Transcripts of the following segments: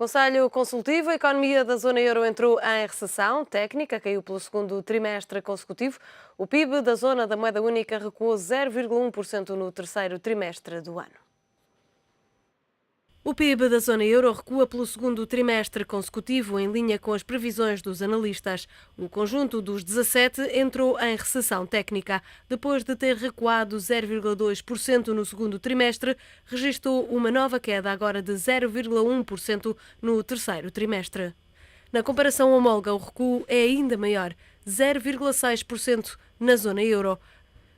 Conselho Consultivo, a economia da zona euro entrou em recessão técnica, caiu pelo segundo trimestre consecutivo. O PIB da zona da moeda única recuou 0,1% no terceiro trimestre do ano. O PIB da zona euro recua pelo segundo trimestre consecutivo, em linha com as previsões dos analistas. O conjunto dos 17 entrou em recessão técnica. Depois de ter recuado 0,2% no segundo trimestre, registrou uma nova queda agora de 0,1% no terceiro trimestre. Na comparação homóloga, o recuo é ainda maior, 0,6% na zona euro.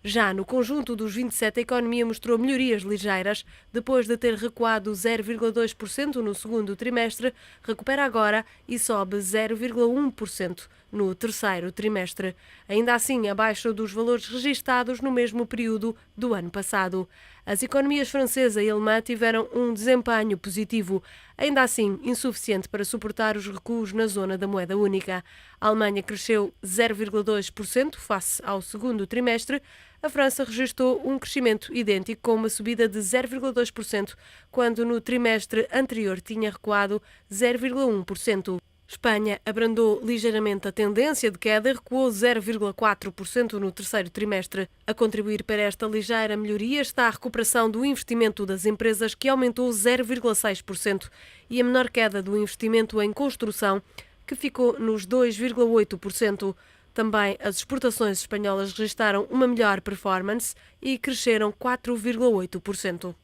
Já no conjunto dos 27, a economia mostrou melhorias ligeiras. Depois de ter recuado 0,2% no segundo trimestre, recupera agora e sobe 0,1% no terceiro trimestre. Ainda assim, abaixo dos valores registados no mesmo período do ano passado. As economias francesa e alemã tiveram um desempenho positivo, ainda assim insuficiente para suportar os recuos na zona da moeda única. A Alemanha cresceu 0,2% face ao segundo trimestre. A França registrou um crescimento idêntico, com uma subida de 0,2%, quando no trimestre anterior tinha recuado 0,1%. Espanha abrandou ligeiramente a tendência de queda e recuou 0,4% no terceiro trimestre. A contribuir para esta ligeira melhoria está a recuperação do investimento das empresas, que aumentou 0,6%, e a menor queda do investimento em construção, que ficou nos 2,8%. Também as exportações espanholas registraram uma melhor performance e cresceram 4,8%.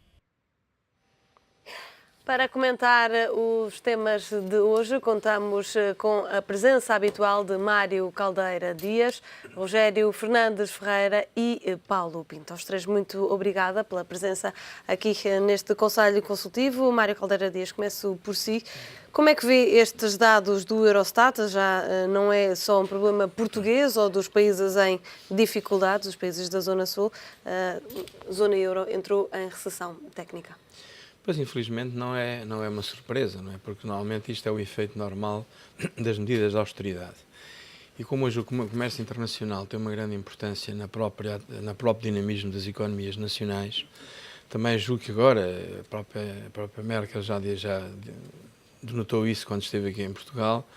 Para comentar os temas de hoje, contamos com a presença habitual de Mário Caldeira Dias, Rogério Fernandes Ferreira e Paulo Pinto. Aos três, muito obrigada pela presença aqui neste Conselho Consultivo. Mário Caldeira Dias, começo por si. Como é que vê estes dados do Eurostat? Já não é só um problema português ou dos países em dificuldades, os países da Zona Sul. A zona euro entrou em recessão técnica. Pois, infelizmente, não é uma surpresa, não é? Porque normalmente isto é o efeito normal das medidas de austeridade. E como hoje o comércio internacional tem uma grande importância na próprio dinamismo das economias nacionais, também julgo que agora a própria Merkel já denotou isso quando esteve aqui em Portugal,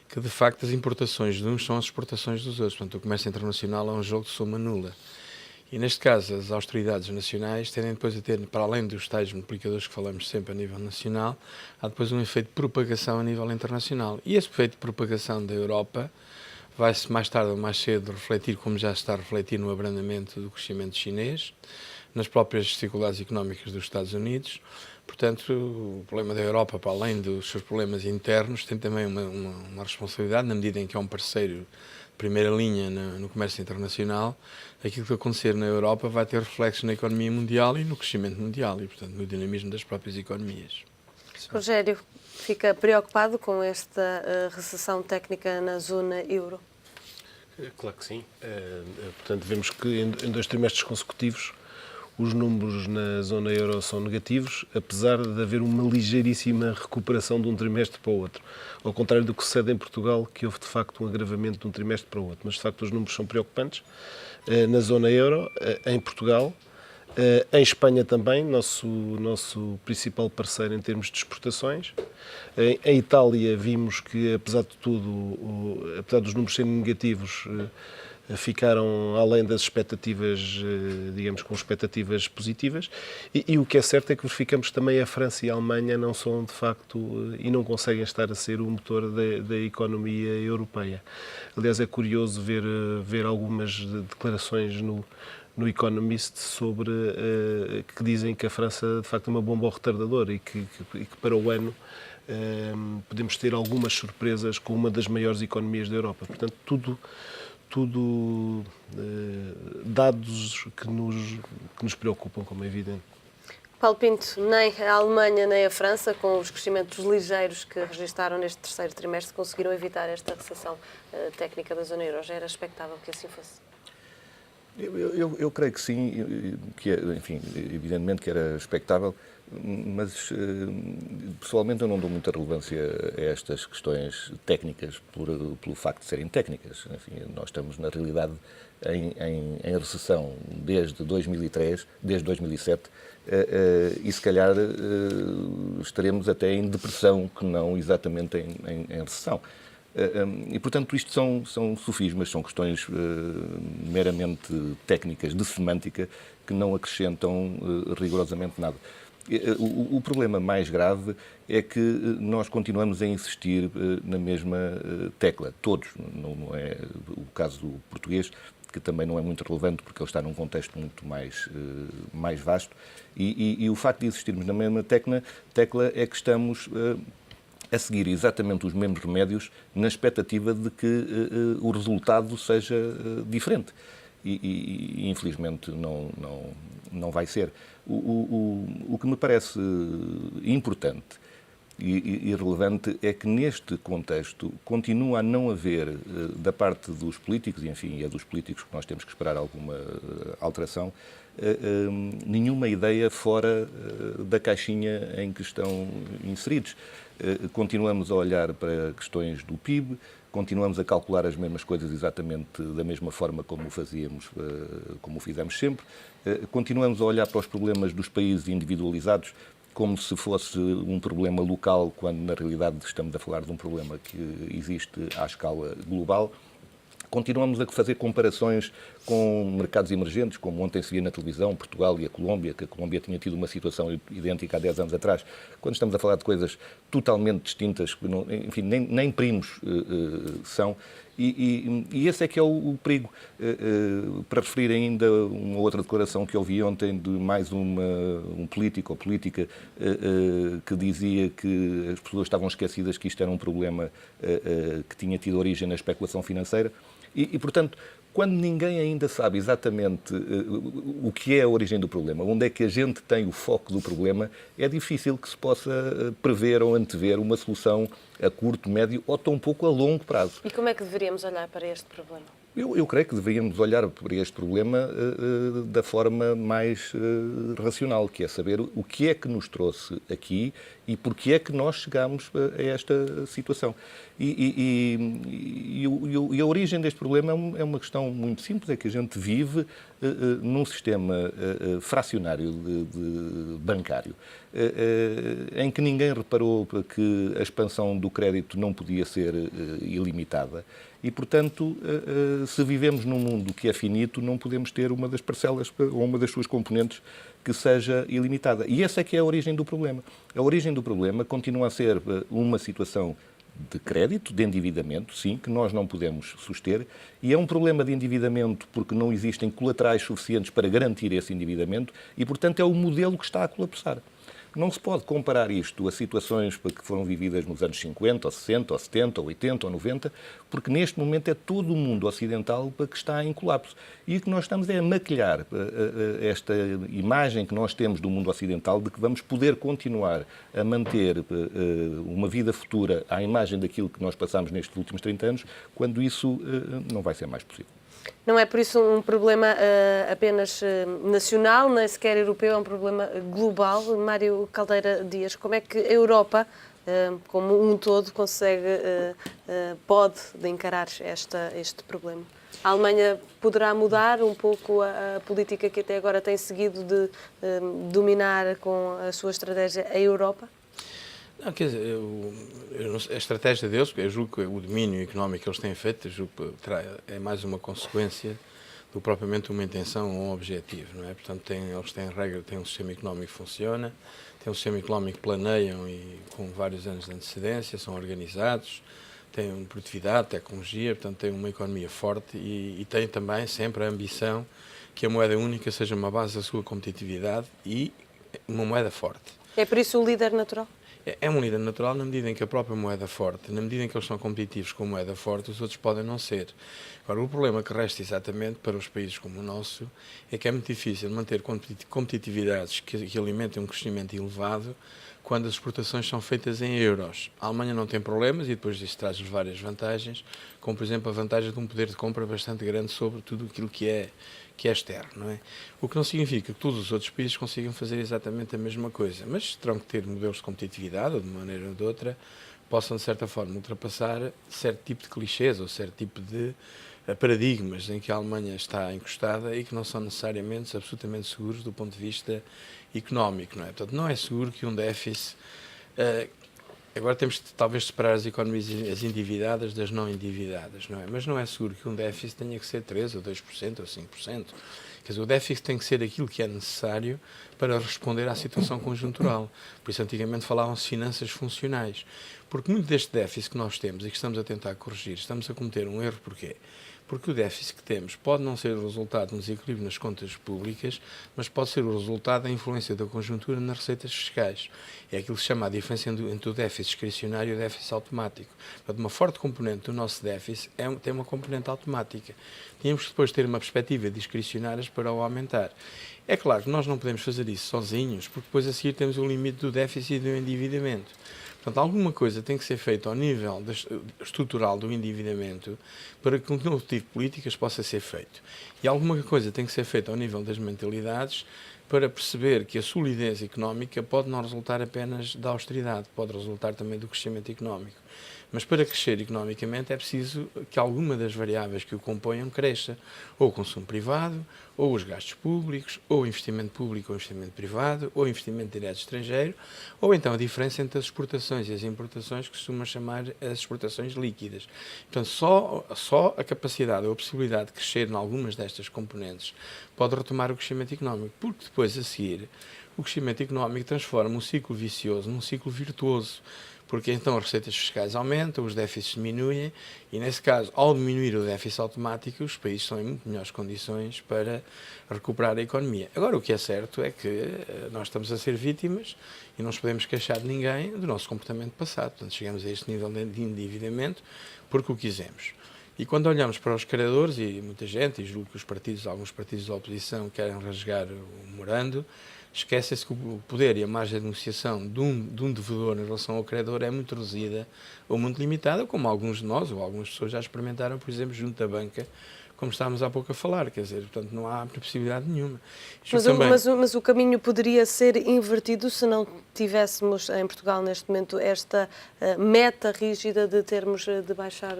que de facto as importações de uns são as exportações dos outros. Portanto, o comércio internacional é um jogo de soma nula. E neste caso, as austeridades nacionais tendem depois a ter, para além dos tais multiplicadores que falamos sempre a nível nacional, há depois um efeito de propagação a nível internacional. E esse efeito de propagação da Europa vai-se mais tarde ou mais cedo refletir, como já se está a refletir no abrandamento do crescimento chinês, nas próprias dificuldades económicas dos Estados Unidos. Portanto, o problema da Europa, para além dos seus problemas internos, tem também uma responsabilidade, na medida em que é um parceiro primeira linha no comércio internacional. Aquilo que acontecer na Europa vai ter reflexos na economia mundial e no crescimento mundial e, portanto, no dinamismo das próprias economias. Rogério, fica preocupado com esta recessão técnica na zona euro? Claro que sim. Portanto, vemos que em 2 trimestres consecutivos os números na zona euro são negativos, apesar de haver uma ligeiríssima recuperação de um trimestre para o outro. Ao contrário do que sucede em Portugal, que houve de facto um agravamento de um trimestre para o outro. Mas de facto os números são preocupantes. Na zona euro, em Portugal, em Espanha também, nosso principal parceiro em termos de exportações. Em Itália vimos que, apesar de tudo, apesar dos números serem negativos, ficaram além das expectativas, digamos, com expectativas positivas, e o que é certo é que verificamos também a França e a Alemanha não são de facto e não conseguem estar a ser o motor da economia europeia. Aliás, é curioso ver algumas declarações no Economist sobre que dizem que a França de facto é uma bomba retardadora e que para o ano podemos ter algumas surpresas com uma das maiores economias da Europa. Portanto, tudo dados que nos preocupam, como é evidente. Paulo Pinto, nem a Alemanha nem a França, com os crescimentos ligeiros que registaram neste terceiro trimestre, conseguiram evitar esta recessão técnica da zona euro. Já era expectável que assim fosse? Eu creio que sim, que, enfim, evidentemente que era expectável, mas pessoalmente eu não dou muita relevância a estas questões técnicas pelo facto de serem técnicas. Enfim, nós estamos, na realidade, em recessão desde 2003, desde 2007, e se calhar estaremos até em depressão, que não exatamente em recessão. E, portanto, isto são sofismas, são questões meramente técnicas, de semântica, que não acrescentam rigorosamente nada. O problema mais grave é que nós continuamos a insistir na mesma tecla, todos, não é o caso do português, que também não é muito relevante porque ele está num contexto muito mais vasto, e o facto de insistirmos na mesma tecla é que estamos a seguir exatamente os mesmos remédios na expectativa de que o resultado seja diferente. E infelizmente não vai ser. O que me parece importante e relevante é que neste contexto continua a não haver da parte dos políticos, e enfim, é dos políticos que nós temos que esperar alguma alteração, nenhuma ideia fora da caixinha em que estão inseridos. Continuamos a olhar para questões do PIB, continuamos a calcular as mesmas coisas exatamente da mesma forma como o fizemos sempre, continuamos a olhar para os problemas dos países individualizados como se fosse um problema local, quando na realidade estamos a falar de um problema que existe à escala global. Continuamos a fazer comparações com mercados emergentes, como ontem se via na televisão, Portugal e a Colômbia, que a Colômbia tinha tido uma situação idêntica há 10 anos atrás, quando estamos a falar de coisas totalmente distintas, que não, enfim, nem primos são. E esse é que é o perigo. Para referir ainda uma outra declaração que ouvi ontem de mais um político ou política que dizia que as pessoas estavam esquecidas que isto era um problema que tinha tido origem na especulação financeira. Portanto, quando ninguém ainda sabe exatamente o que é a origem do problema, onde é que a gente tem o foco do problema, é difícil que se possa prever ou antever uma solução a curto, médio ou tão pouco a longo prazo. E como é que deveríamos olhar para este problema? Eu creio que deveríamos olhar para este problema da forma mais racional, que é saber o que é que nos trouxe aqui e porque é que nós chegámos a esta situação. E a origem deste problema é uma questão muito simples, é que a gente vive num sistema fracionário bancário, em que ninguém reparou que a expansão do crédito não podia ser ilimitada. E, portanto, se vivemos num mundo que é finito, não podemos ter uma das parcelas ou uma das suas componentes que seja ilimitada. E essa é que é a origem do problema. A origem do problema continua a ser uma situação de crédito, de endividamento, sim, que nós não podemos suster, e é um problema de endividamento porque não existem colaterais suficientes para garantir esse endividamento e, portanto, é o modelo que está a colapsar. Não se pode comparar isto a situações que foram vividas nos anos 50, ou 60, ou 70, ou 80, ou 90, porque neste momento é todo o mundo ocidental que está em colapso. E o que nós estamos é a maquilhar esta imagem que nós temos do mundo ocidental de que vamos poder continuar a manter uma vida futura à imagem daquilo que nós passamos nestes últimos 30 anos, quando isso não vai ser mais possível. Não é por isso um problema apenas nacional, nem sequer europeu, é um problema global. Mário Caldeira Dias, como é que a Europa, como um todo, pode encarar este problema? A Alemanha poderá mudar um pouco a política que até agora tem seguido de dominar com a sua estratégia a Europa? Não, quer dizer, a estratégia deles, eu julgo que o domínio económico que eles têm feito, eu julgo que é mais uma consequência do que propriamente uma intenção ou um objetivo, não é? Portanto, eles têm regra, têm um sistema económico que funciona, têm um sistema económico que planeiam e com vários anos de antecedência, são organizados, têm produtividade, tecnologia, portanto, têm uma economia forte e têm também sempre a ambição que a moeda única seja uma base da sua competitividade e uma moeda forte. É por isso o líder natural? É um líder natural na medida em que a própria moeda forte, na medida em que eles são competitivos com moeda forte, os outros podem não ser. Agora, o problema que resta exatamente para os países como o nosso é que é muito difícil manter competitividades que alimentem um crescimento elevado quando as exportações são feitas em euros. A Alemanha não tem problemas e depois disso traz-lhes várias vantagens, como por exemplo a vantagem de um poder de compra bastante grande sobre tudo aquilo que que é externo, não é? O que não significa que todos os outros países consigam fazer exatamente a mesma coisa, mas terão que ter modelos de competitividade, ou de uma maneira ou de outra, possam, de certa forma, ultrapassar certo tipo de clichês ou certo tipo de paradigmas em que a Alemanha está encostada e que não são necessariamente absolutamente seguros do ponto de vista económico, não é? Portanto, não é seguro que um déficit... Agora temos de, talvez, separar as economias as endividadas das não endividadas, não é? Mas não é seguro que um déficit tenha que ser 3% ou 2% ou 5%. Quer dizer, o déficit tem que ser aquilo que é necessário para responder à situação conjuntural. Por isso, antigamente falavam-se finanças funcionais. Porque muito deste déficit que nós temos e que estamos a tentar corrigir, estamos a cometer um erro. Porquê? Porque o déficit que temos pode não ser o resultado de um desequilíbrio nas contas públicas, mas pode ser o resultado da influência da conjuntura nas receitas fiscais. É aquilo que se chama a diferença entre o déficit discricionário e o déficit automático. Portanto, uma forte componente do nosso déficit tem uma componente automática. Tínhamos que depois ter uma perspectiva discricionária para o aumentar. É claro que nós não podemos fazer isso sozinhos, porque depois a seguir temos o limite do déficit e do endividamento. Portanto, alguma coisa tem que ser feita ao nível estrutural do endividamento para que um novo tipo de políticas possa ser feito. E alguma coisa tem que ser feita ao nível das mentalidades para perceber que a solidez económica pode não resultar apenas da austeridade, pode resultar também do crescimento económico. Mas para crescer economicamente é preciso que alguma das variáveis que o componham cresça. Ou o consumo privado, ou os gastos públicos, ou o investimento público ou investimento privado, ou o investimento direto estrangeiro, ou então a diferença entre as exportações e as importações, que se costuma chamar as exportações líquidas. Portanto, só a capacidade ou a possibilidade de crescer em algumas destas componentes pode retomar o crescimento económico, porque depois, a seguir, o crescimento económico transforma um ciclo vicioso num ciclo virtuoso, porque então as receitas fiscais aumentam, os déficits diminuem e, nesse caso, ao diminuir o déficit automático, os países estão em muito melhores condições para recuperar a economia. Agora, o que é certo é que nós estamos a ser vítimas e não nos podemos queixar de ninguém do nosso comportamento passado. Portanto, chegamos a este nível de endividamento porque o quisemos. E quando olhamos para os credores, e muita gente, e julgo que alguns partidos da oposição querem rasgar o memorando, esquece-se que o poder e a margem de negociação de um devedor em relação ao credor é muito reduzida ou muito limitada, como alguns de nós ou algumas pessoas já experimentaram, por exemplo, junto da banca, como estávamos há pouco a falar, quer dizer, portanto, não há possibilidade nenhuma. Mas o caminho poderia ser invertido se não tivéssemos em Portugal, neste momento, esta meta rígida de termos de baixar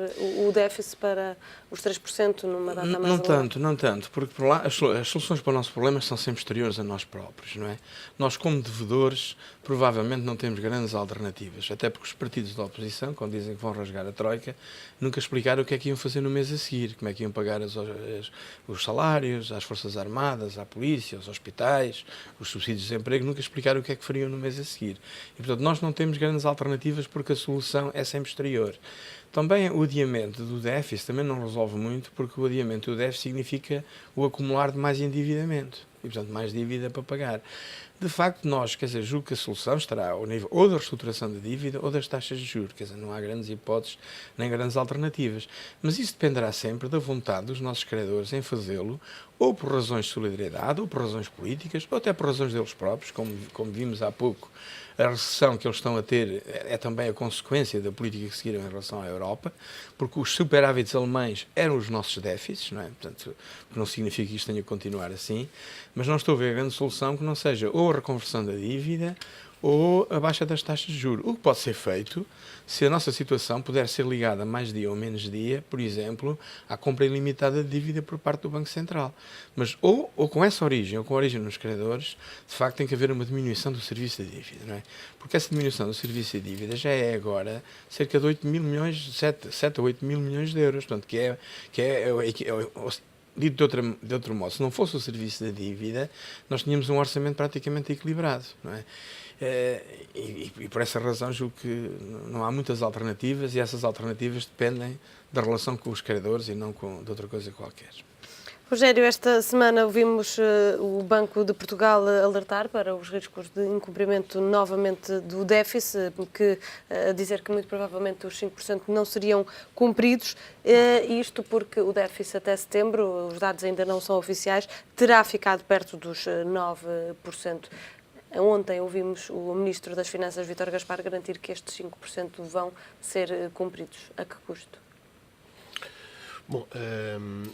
o déficit para os 3% numa data mais elevada? Não tanto, porque por lá, as soluções para o nosso problema são sempre exteriores a nós próprios, não é? Nós, como devedores, provavelmente não temos grandes alternativas, até porque os partidos da oposição, quando dizem que vão rasgar a troika, nunca explicaram o que é que iam fazer no mês a seguir, como é que iam pagar os salários às Forças Armadas, à polícia, aos hospitais, os subsídios de desemprego, nunca explicaram o que é que fariam no mês a seguir. E, portanto, nós não temos grandes alternativas porque a solução é sempre exterior. Também o adiamento do déficit também não resolve muito, porque o adiamento do déficit significa o acumular de mais endividamento e, portanto, mais dívida para pagar. De facto, nós, quer dizer, julgo que a solução estará ao nível ou da reestruturação da dívida ou das taxas de juros, quer dizer, não há grandes hipóteses nem grandes alternativas. Mas isso dependerá sempre da vontade dos nossos credores em fazê-lo, ou por razões de solidariedade, ou por razões políticas, ou até por razões deles próprios, como vimos há pouco. A recessão que eles estão a ter é também a consequência da política que seguiram em relação à Europa, porque os superávites alemães eram os nossos déficits, não é? Portanto, não significa que isto tenha que continuar assim, mas não estou a ver a grande solução que não seja ou a reconversão da dívida ou a baixa das taxas de juros. O que pode ser feito, se a nossa situação puder ser ligada mais dia ou menos dia, por exemplo, à compra ilimitada de dívida por parte do Banco Central. Mas ou com essa origem, ou com a origem nos credores, de facto tem que haver uma diminuição do serviço de dívida, não é? Porque essa diminuição do serviço de dívida já é agora cerca de 8 mil milhões, 7 a 8 mil milhões de euros, portanto, dito de outro modo, se não fosse o serviço da dívida, nós tínhamos um orçamento praticamente equilibrado, não é? E por essa razão julgo que não há muitas alternativas e essas alternativas dependem da relação com os credores e não de outra coisa qualquer. Rogério, esta semana ouvimos o Banco de Portugal alertar para os riscos de incumprimento novamente do déficit, dizer que muito provavelmente os 5% não seriam cumpridos, isto porque o déficit até setembro, os dados ainda não são oficiais, terá ficado perto dos 9%. Ontem ouvimos o Ministro das Finanças, Vítor Gaspar, garantir que estes 5% vão ser cumpridos. A que custo? Bom,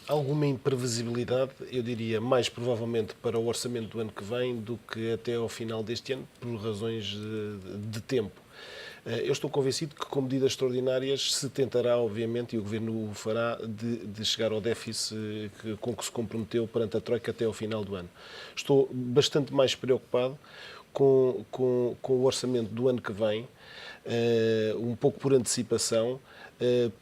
alguma imprevisibilidade, eu diria, mais provavelmente para o orçamento do ano que vem do que até ao final deste ano, por razões de tempo. Eu estou convencido que, com medidas extraordinárias, se tentará, obviamente, e o Governo o fará, de chegar ao déficit com que se comprometeu perante a Troika até ao final do ano. Estou bastante mais preocupado com o orçamento do ano que vem, um pouco por antecipação,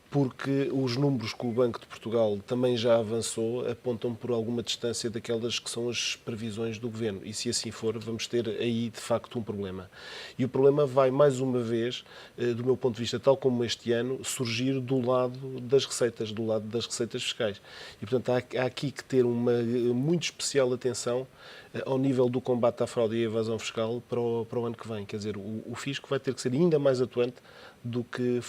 porque os números que o Banco de Portugal também já avançou apontam por alguma distância daquelas que são as previsões do Governo. E se assim for, vamos ter aí, de facto, um problema. E o problema vai, mais uma vez, do meu ponto de vista, tal como este ano, surgir do lado das receitas fiscais. E, portanto, há aqui que ter uma muito especial atenção ao nível do combate à fraude e à evasão fiscal para o ano que vem. Quer dizer, o fisco vai ter que ser ainda mais atuante do que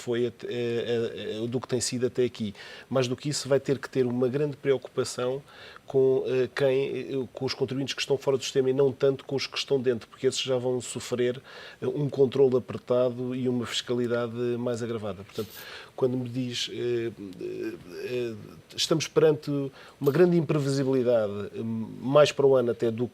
do que tem sido até aqui. Mais do que isso, vai ter que ter uma grande preocupação com os contribuintes que estão fora do sistema e não tanto com os que estão dentro, porque esses já vão sofrer um controle apertado e uma fiscalidade mais agravada. Portanto, quando me diz estamos perante uma grande imprevisibilidade, mais para o ano até do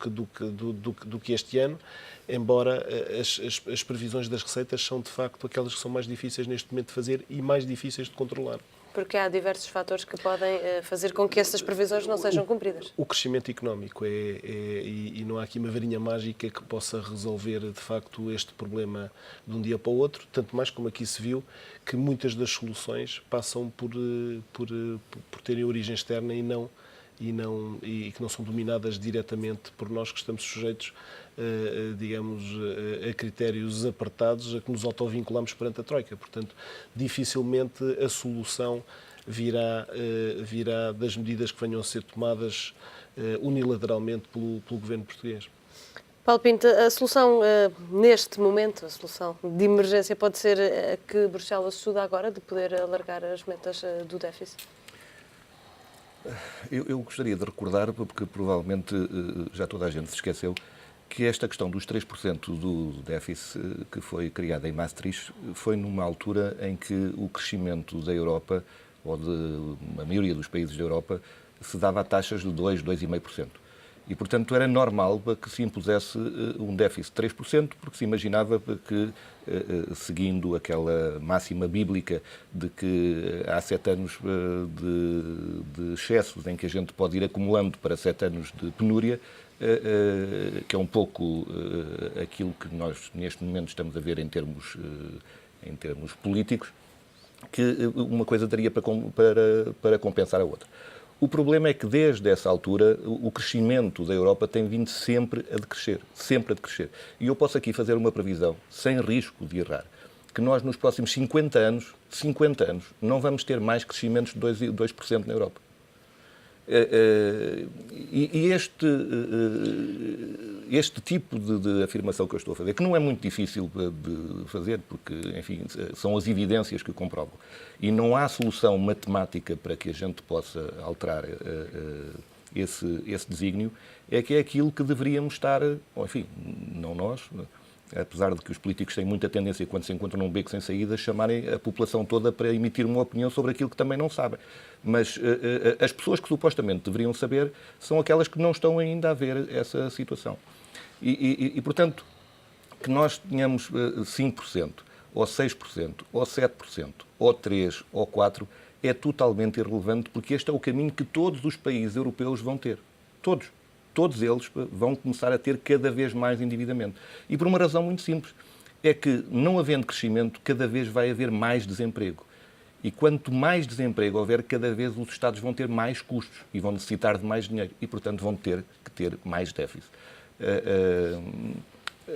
que este ano, embora as previsões das receitas são, de facto, aquelas que são mais difíceis neste momento de fazer e mais difíceis de controlar. Porque há diversos fatores que podem fazer com que essas previsões não sejam cumpridas. O crescimento económico e não há aqui uma varinha mágica que possa resolver, de facto, este problema de um dia para o outro, tanto mais como aqui se viu que muitas das soluções passam por terem origem externa e que não são dominadas diretamente por nós, que estamos sujeitos, digamos, a critérios apertados a que nos autovinculamos perante a Troika. Portanto, dificilmente a solução virá das medidas que venham a ser tomadas unilateralmente pelo Governo português. Paulo Pinto, a solução neste momento, a solução de emergência pode ser a que Bruxelas estuda agora, de poder alargar as metas do déficit? Eu gostaria de recordar, porque provavelmente já toda a gente se esqueceu, que esta questão dos 3% do déficit que foi criada em Maastricht foi numa altura em que o crescimento da Europa, ou de uma maioria dos países da Europa, se dava a taxas de 2%, 2,5%. E, portanto, era normal que se impusesse um déficit de 3%, porque se imaginava que, seguindo aquela máxima bíblica de que há 7 anos de excessos em que a gente pode ir acumulando para 7 anos de penúria, que é um pouco aquilo que nós neste momento estamos a ver em termos políticos, que uma coisa daria para compensar a outra. O problema é que desde essa altura o crescimento da Europa tem vindo sempre a decrescer, sempre a decrescer. E eu posso aqui fazer uma previsão, sem risco de errar, que nós nos próximos 50 anos, não vamos ter mais crescimentos de 2% na Europa. E este tipo de afirmação que eu estou a fazer, que não é muito difícil de fazer, porque, enfim, são as evidências que o comprovam, e não há solução matemática para que a gente possa alterar esse desígnio, é que é aquilo que deveríamos estar, enfim, não nós, apesar de que os políticos têm muita tendência, quando se encontram num beco sem saída, chamarem a população toda para emitir uma opinião sobre aquilo que também não sabem. Mas as pessoas que supostamente deveriam saber são aquelas que não estão ainda a ver essa situação. E portanto, que nós tenhamos 5%, ou 6%, ou 7%, ou 3%, ou 4%, é totalmente irrelevante, porque este é o caminho que todos os países europeus vão ter. Todos eles vão começar a ter cada vez mais endividamento. E por uma razão muito simples, é que não havendo crescimento, cada vez vai haver mais desemprego. E quanto mais desemprego houver, cada vez os Estados vão ter mais custos e vão necessitar de mais dinheiro e, portanto, vão ter que ter mais déficit.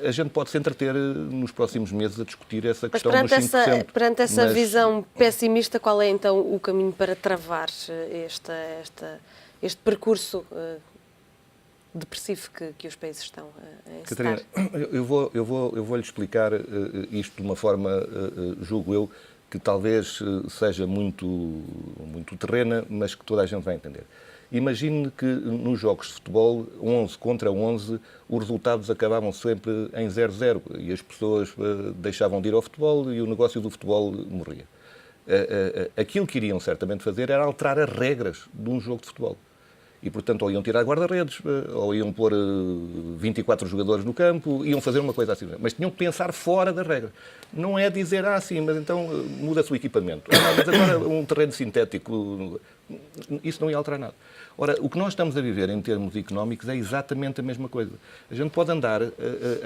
A gente pode se entreter nos próximos meses a discutir essa questão dos 5%. Perante essa visão pessimista, qual é então o caminho para travar este percurso depressivo que os países estão a encetar? Catarina, eu vou lhe explicar isto de uma forma, julgo eu, que talvez seja muito terrena, mas que toda a gente vai entender. Imagine que nos jogos de futebol, 11 contra 11, os resultados acabavam sempre em 0-0 e as pessoas deixavam de ir ao futebol e o negócio do futebol morria. Aquilo que iriam certamente fazer era alterar as regras de um jogo de futebol. E, portanto, ou iam tirar guarda-redes, ou iam pôr 24 jogadores no campo, iam fazer uma coisa assim. Mas tinham que pensar fora das regras. Não é dizer, sim, mas então muda-se o equipamento. Mas agora um terreno sintético, isso não ia alterar nada. Ora, o que nós estamos a viver em termos económicos é exatamente a mesma coisa. A gente pode andar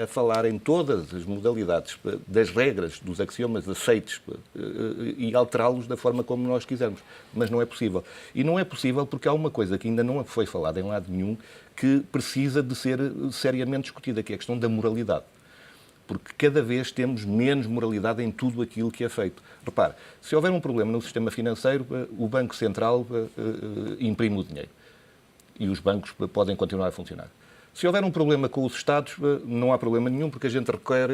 a falar em todas as modalidades das regras, dos axiomas aceites e alterá-los da forma como nós quisermos. Mas não é possível. E não é possível porque há uma coisa que ainda não foi falada em lado nenhum que precisa de ser seriamente discutida, que é a questão da moralidade. Porque cada vez temos menos moralidade em tudo aquilo que é feito. Repare, se houver um problema no sistema financeiro, o Banco Central imprime o dinheiro. E os bancos podem continuar a funcionar. Se houver um problema com os Estados, não há problema nenhum, porque a gente requer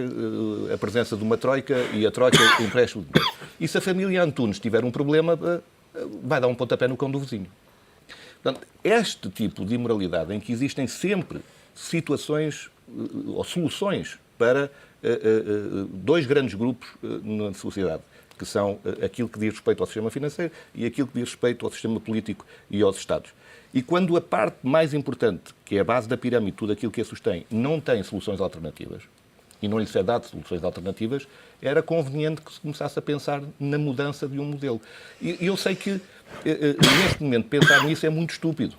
a presença de uma troika e a troika empresta o dinheiro. E se a família Antunes tiver um problema, vai dar um pontapé no cão do vizinho. Portanto, este tipo de imoralidade em que existem sempre situações ou soluções para dois grandes grupos na sociedade, que são aquilo que diz respeito ao sistema financeiro e aquilo que diz respeito ao sistema político e aos Estados. E quando a parte mais importante, que é a base da pirâmide, tudo aquilo que a sustém, não tem soluções alternativas, e não lhe é dado soluções alternativas, era conveniente que se começasse a pensar na mudança de um modelo. E eu sei que, neste momento, pensar nisso é muito estúpido.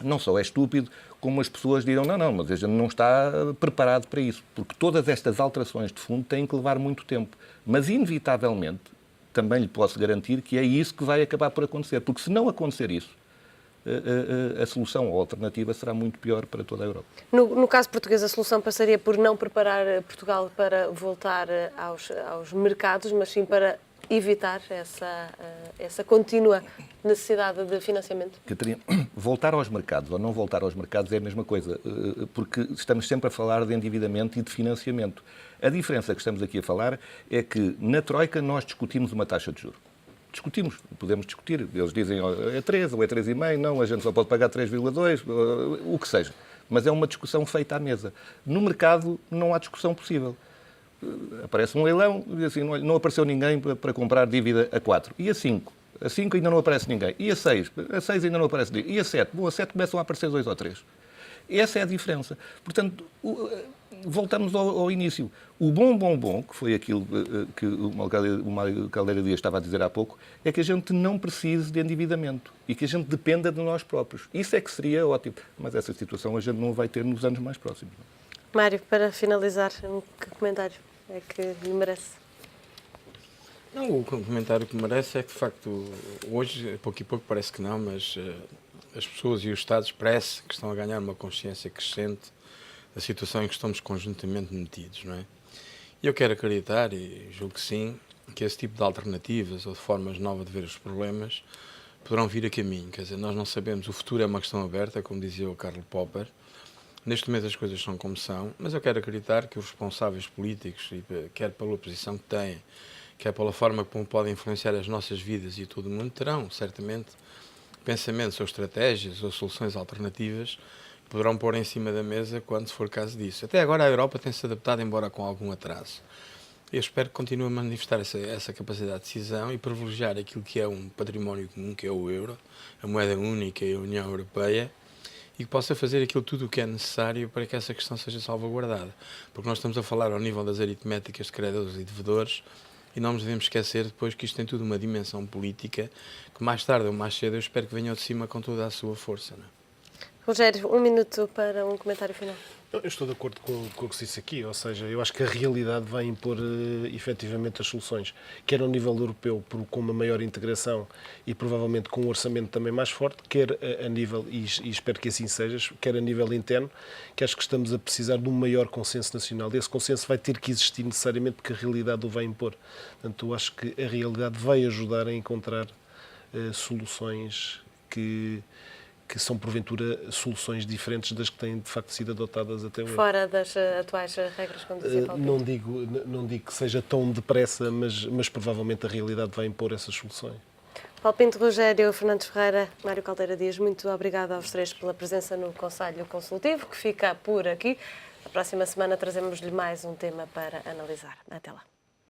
Não só é estúpido, como as pessoas dirão, não, mas a gente não está preparado para isso, porque todas estas alterações de fundo têm que levar muito tempo. Mas, inevitavelmente, também lhe posso garantir que é isso que vai acabar por acontecer, porque se não acontecer isso, a solução ou a alternativa será muito pior para toda a Europa. No caso português, a solução passaria por não preparar Portugal para voltar aos mercados, mas sim para evitar essa contínua necessidade de financiamento? Catarina, voltar aos mercados ou não voltar aos mercados é a mesma coisa, porque estamos sempre a falar de endividamento e de financiamento. A diferença que estamos aqui a falar é que na Troika nós discutimos uma taxa de juros. Discutimos, podemos discutir. Eles dizem é 3 ou é 3,5, não, a gente só pode pagar 3,2, o que seja. Mas é uma discussão feita à mesa. No mercado não há discussão possível. Aparece um leilão e assim, não apareceu ninguém para comprar dívida a 4. E a 5? A 5 ainda não aparece ninguém. E a 6? A 6 ainda não aparece ninguém. E a 7? Bom, a 7 começam a aparecer 2 ou 3. Essa é a diferença. Portanto, voltamos ao início. O bom, que foi aquilo que o Mário Caldeira Dias estava a dizer há pouco, é que a gente não precise de endividamento e que a gente dependa de nós próprios. Isso é que seria ótimo. Mas essa situação a gente não vai ter nos anos mais próximos. Mário, para finalizar, que comentário é que lhe merece? Não, o comentário que merece é que, de facto, hoje, pouco e pouco parece que não, mas as pessoas e os Estados parece que estão a ganhar uma consciência crescente da situação em que estamos conjuntamente metidos, não é? E eu quero acreditar, e julgo que sim, que esse tipo de alternativas ou de formas novas de ver os problemas poderão vir a caminho. Quer dizer, nós não sabemos, o futuro é uma questão aberta, como dizia o Karl Popper. Neste momento as coisas são como são, mas eu quero acreditar que os responsáveis políticos, quer pela posição que têm, quer pela forma como podem influenciar as nossas vidas e todo o mundo, terão, certamente, pensamentos ou estratégias ou soluções alternativas que poderão pôr em cima da mesa quando se for caso disso. Até agora a Europa tem-se adaptado, embora com algum atraso. Eu espero que continue a manifestar essa capacidade de decisão e privilegiar aquilo que é um património comum, que é o euro, a moeda única e a União Europeia, e que possa fazer aquilo tudo o que é necessário para que essa questão seja salvaguardada. Porque nós estamos a falar ao nível das aritméticas de credores e devedores e não nos devemos esquecer depois que isto tem tudo uma dimensão política que mais tarde ou mais cedo eu espero que venha de cima com toda a sua força. Não é? Rogério, 1 minuto para um comentário final. Eu estou de acordo com o que se disse aqui, ou seja, eu acho que a realidade vai impor efetivamente as soluções, quer ao nível europeu, com uma maior integração e provavelmente com um orçamento também mais forte, quer a nível, e espero que assim seja, quer a nível interno, que acho que estamos a precisar de um maior consenso nacional. Esse consenso vai ter que existir necessariamente porque a realidade o vai impor. Portanto, eu acho que a realidade vai ajudar a encontrar soluções que são, porventura, soluções diferentes das que têm, de facto, sido adotadas até hoje. Fora das atuais regras, como dizia Paulo Pinto. Não digo que seja tão depressa, mas provavelmente a realidade vai impor essas soluções. Paulo Pinto, Rogério Fernandes Ferreira, Mário Caldeira Dias, muito obrigada aos três pela presença no Conselho Consultivo, que fica por aqui. Na próxima semana trazemos-lhe mais um tema para analisar. Até lá.